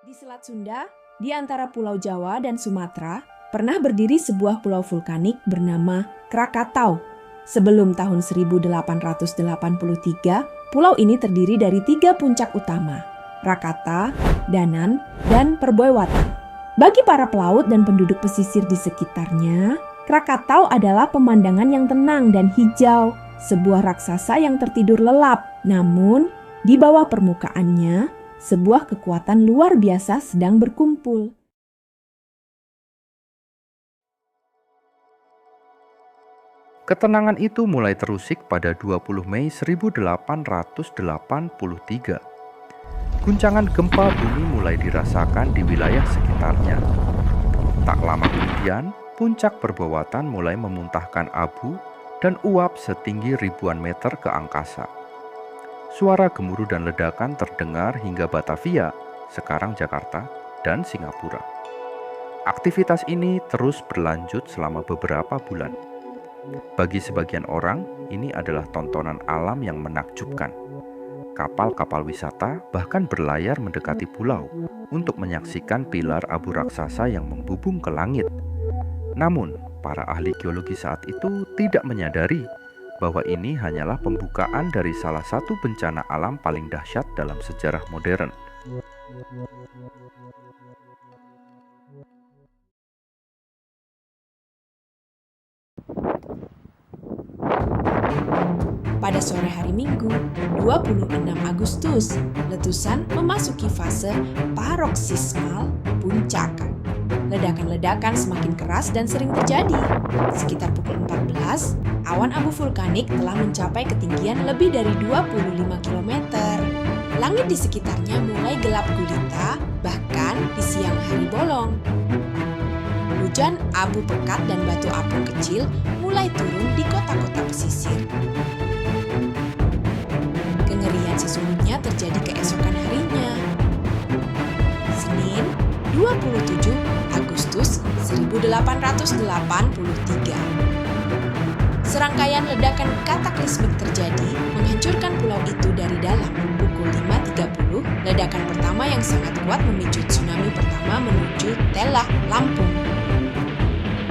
Di Selat Sunda, di antara Pulau Jawa dan Sumatera, pernah berdiri sebuah pulau vulkanik bernama Krakatau. Sebelum tahun 1883, pulau ini terdiri dari 3 puncak utama, Rakata, Danan, dan Perboewatan. Bagi para pelaut dan penduduk pesisir di sekitarnya, Krakatau adalah pemandangan yang tenang dan hijau, sebuah raksasa yang tertidur lelap. Namun, di bawah permukaannya, sebuah kekuatan luar biasa sedang berkumpul. Ketenangan itu mulai terusik pada 20 Mei 1883. Guncangan gempa bumi mulai dirasakan di wilayah sekitarnya. Tak lama kemudian, puncak Perboewatan mulai memuntahkan abu dan uap setinggi ribuan meter ke angkasa. Suara gemuruh dan ledakan terdengar hingga Batavia, sekarang Jakarta, dan Singapura. Aktivitas ini terus berlanjut selama beberapa bulan. Bagi sebagian orang, ini adalah tontonan alam yang menakjubkan. Kapal-kapal wisata bahkan berlayar mendekati pulau untuk menyaksikan pilar abu raksasa yang membubung ke langit. Namun, para ahli geologi saat itu tidak menyadari bahwa ini hanyalah pembukaan dari salah satu bencana alam paling dahsyat dalam sejarah modern. Pada sore hari Minggu, 26 Agustus, letusan memasuki fase paroksismal puncak. Ledakan-ledakan semakin keras dan sering terjadi. Sekitar pukul 14, awan abu vulkanik telah mencapai ketinggian lebih dari 25 km. Langit di sekitarnya mulai gelap gulita, bahkan di siang hari bolong. Hujan abu pekat dan batu apung kecil mulai turun di kota-kota pesisir. Kengerian sesungguhnya terjadi keesokan harinya. Senin, 27 Agustus 1883. Serangkaian ledakan kataklismik terjadi, menghancurkan pulau itu dari dalam. Pukul 5.30, ledakan pertama yang sangat kuat memicu tsunami pertama menuju Telah, Lampung.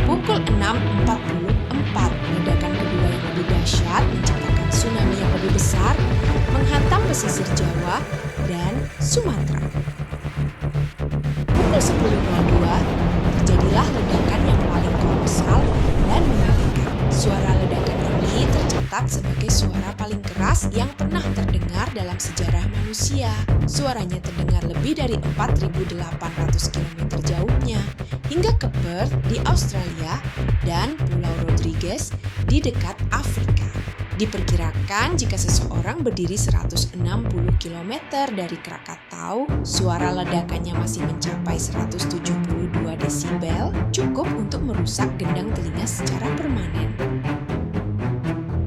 Pukul 6.44, ledakan kedua yang lebih dahsyat menciptakan tsunami yang lebih besar, menghantam pesisir Jawa dan Sumatera. Pukul 10.02, terjadilah ledakan yang paling kolosal dan mengerikan. Suara ledakan ini tercatat sebagai suara paling keras yang pernah terdengar dalam sejarah manusia. Suaranya terdengar lebih dari 4.800 km jauhnya, hingga ke Perth di Australia dan Pulau Rodrigues di dekat Afrika. Diperkirakan jika seseorang berdiri 160 km dari Krakatau, suara ledakannya masih mencapai 172 desibel, cukup untuk merusak gendang telinga secara permanen.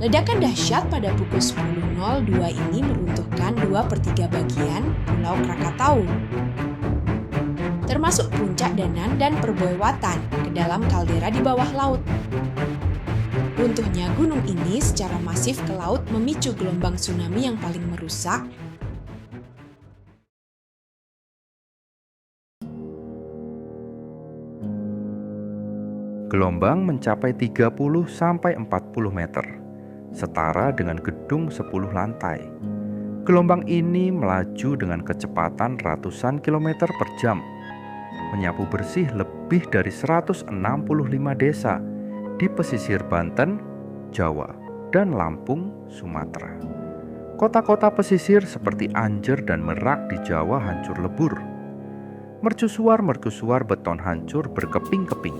Ledakan dahsyat pada pukul 10.02 ini meruntuhkan 2/3 bagian Pulau Krakatau, termasuk puncak Danan dan Perboewatan ke dalam kaldera di bawah laut. Runtuhnya gunung ini secara masif ke laut memicu gelombang tsunami yang paling merusak. Gelombang mencapai 30-40 meter, setara dengan gedung 10 lantai. Gelombang ini melaju dengan kecepatan ratusan kilometer per jam, menyapu bersih lebih dari 165 desa di pesisir Banten, Jawa, dan Lampung, Sumatera. Kota-kota pesisir seperti Anjer dan Merak di Jawa hancur lebur. Mercusuar-mercusuar beton hancur berkeping-keping.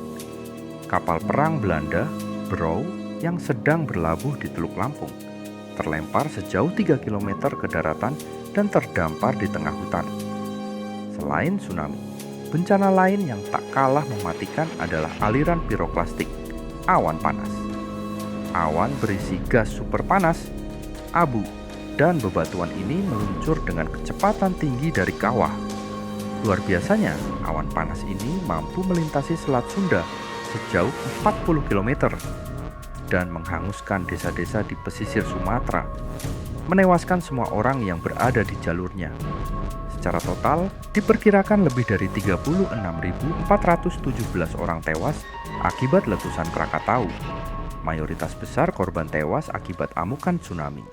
Kapal perang Belanda, Berouw, yang sedang berlabuh di Teluk Lampung, terlempar sejauh 3 km ke daratan dan terdampar di tengah hutan. Selain tsunami, bencana lain yang tak kalah mematikan adalah aliran piroklastik, awan panas. Awan berisi gas super panas, abu, dan bebatuan ini meluncur dengan kecepatan tinggi dari kawah. Luar biasanya, awan panas ini mampu melintasi Selat Sunda sejauh 40 km dan menghanguskan desa-desa di pesisir Sumatera, menewaskan semua orang yang berada di jalurnya. secara total, diperkirakan lebih dari 36.417 orang tewas akibat letusan Krakatau. Mayoritas besar korban tewas akibat amukan tsunami.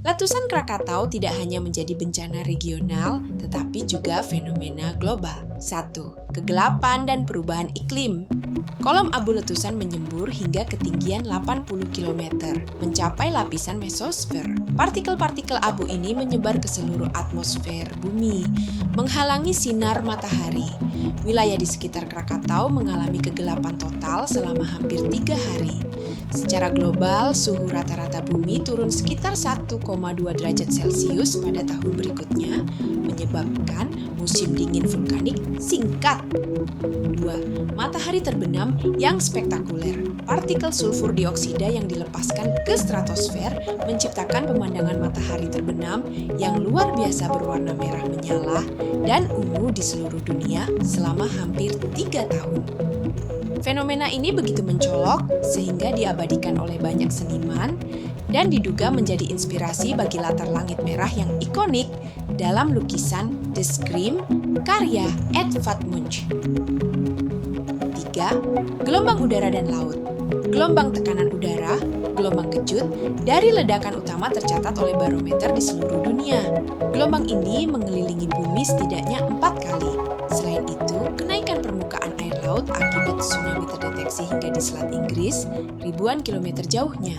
Letusan Krakatau tidak hanya menjadi bencana regional, tetapi juga fenomena global. 1. Kegelapan dan perubahan iklim. Kolom abu letusan menyembur hingga ketinggian 80 km, mencapai lapisan mesosfer. Partikel-partikel abu ini menyebar ke seluruh atmosfer bumi, menghalangi sinar matahari. Wilayah di sekitar Krakatau mengalami kegelapan total selama hampir 3 hari. Secara global, suhu rata-rata bumi turun sekitar 1,2 derajat Celcius pada tahun berikutnya, menyebabkan musim dingin vulkanik singkat. 2. Matahari terbenam yang spektakuler. Partikel sulfur dioksida yang dilepaskan ke stratosfer menciptakan pemandangan matahari terbenam yang luar biasa berwarna merah menyala dan ungu di seluruh dunia selama hampir 3 tahun. Fenomena ini begitu mencolok sehingga diabadikan oleh banyak seniman dan diduga menjadi inspirasi bagi latar langit merah yang ikonik dalam lukisan The Scream karya Edvard Munch. 3. Gelombang udara dan laut. Gelombang tekanan udara, gelombang kejut, dari ledakan utama tercatat oleh barometer di seluruh dunia. Gelombang ini mengelilingi bumi setidaknya 4 kali. Selain itu, kenaikan permukaan air laut akibat tsunami terdeteksi hingga di Selat Inggris, ribuan kilometer jauhnya.